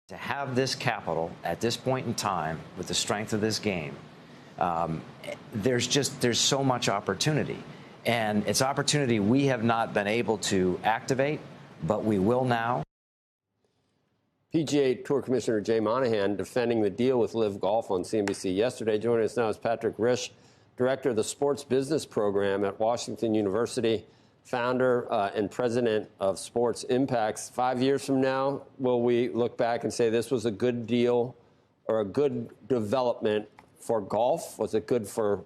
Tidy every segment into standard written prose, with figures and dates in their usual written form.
To have this capital at this point in time with the strength of this game, there's so much opportunity. And it's opportunity we have not been able to activate, but we will now. PGA Tour Commissioner Jay Monahan defending the deal with LIV Golf on CNBC yesterday. Joining us now is Patrick Rishe, Director of the Sports Business Program at Washington University, founder and president of Sports Impacts. 5 years from now, will we look back and say this was a good deal or a good development for golf? Was it good for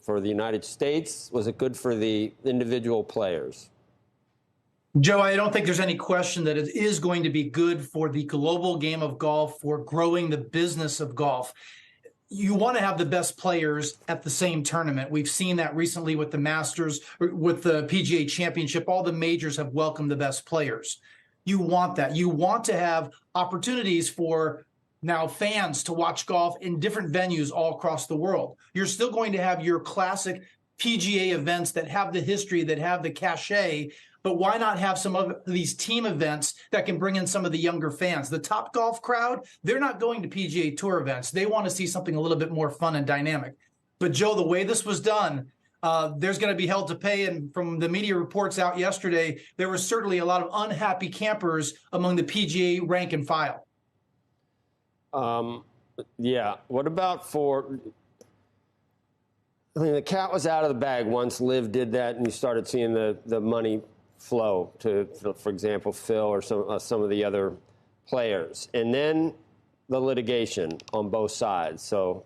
the United States? Was it good for the individual players? Joe, I don't think there's any question that it is going to be good for the global game of golf, for growing the business of golf. You want to have the best players at the same tournament. We've seen that recently with the Masters, with the PGA Championship. All the majors have welcomed the best players. You want that. You want to have opportunities for now fans to watch golf in different venues all across the world. You're still going to have your classic PGA events that have the history, that have the cachet, but why not have some of these team events that can bring in some of the younger fans? The top golf crowd, they're not going to PGA Tour events. They want to see something a little bit more fun and dynamic. But, Joe, the way this was done, there's going to be hell to pay. And from the media reports out yesterday, there was certainly a lot of unhappy campers among the PGA rank and file. Yeah. What about I mean, the cat was out of the bag once LIV did that, and you started seeing the money flow to, for example, Phil or some of the other players, and then the litigation on both sides. So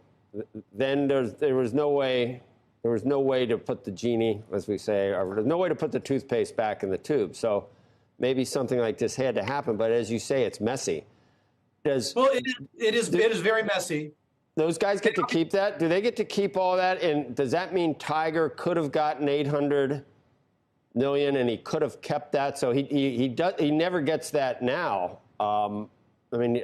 then there was no way to put the genie, as we say, or there's no way to put the toothpaste back in the tube. So maybe something like this had to happen, but as you say, it's messy. Well, it is very messy. Those guys get to keep that? Do they get to keep all that? And does that mean Tiger could have gotten $800 million and he could have kept that? So he never gets that now. I mean,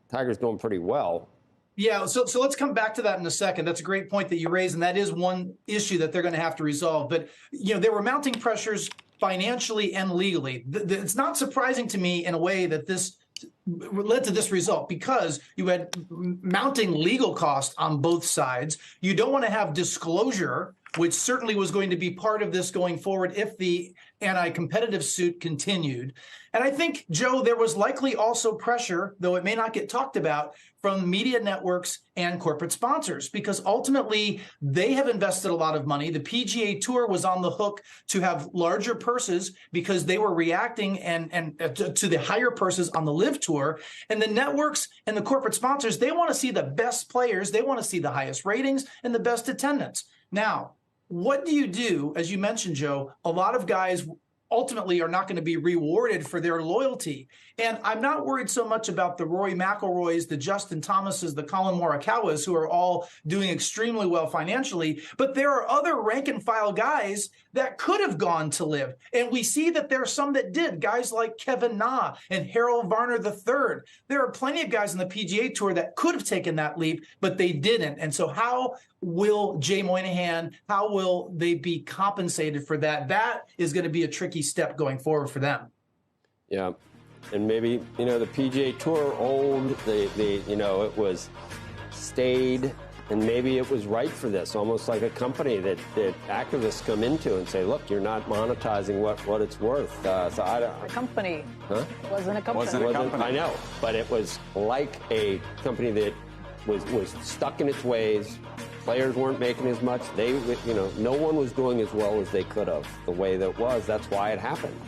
Tiger's doing pretty well. Yeah, so let's come back to that in a second. That's a great point that you raised, and that is one issue that they're going to have to resolve. But, there were mounting pressures financially and legally. It's not surprising to me in a way that this led to this result, because you had mounting legal costs on both sides. You don't want to have disclosure, which certainly was going to be part of this going forward if the anti-competitive suit continued. And I think, Joe, there was likely also pressure, though it may not get talked about, from media networks and corporate sponsors, because ultimately they have invested a lot of money. The PGA Tour was on the hook to have larger purses because they were reacting and to the higher purses on the LIV Tour. And the networks and the corporate sponsors, they want to see the best players. They want to see the highest ratings and the best attendance. Now, what do you do? As you mentioned, Joe, a lot of guys ultimately are not going to be rewarded for their loyalty. And I'm not worried so much about the Rory McIlroys, the Justin Thomases, the Colin Morikawas, who are all doing extremely well financially. But there are other rank and file guys that could have gone to LIV. And we see that there are some that did, guys like Kevin Na and Harold Varner III. There are plenty of guys in the PGA Tour that could have taken that leap, but they didn't. And so how will Jay Monahan, how will they be compensated for that? That is going to be a tricky step going forward for them. Yeah. And maybe, the PGA Tour it was stayed, and maybe it was right for this, almost like a company that activists come into and say, look, you're not monetizing what it's worth. So I don't. A company. Huh? It wasn't a company. Wasn't a company. I know, but it was like a company that was stuck in its ways. Players weren't making as much. No one was doing as well as they could have. The way that was, that's why it happened.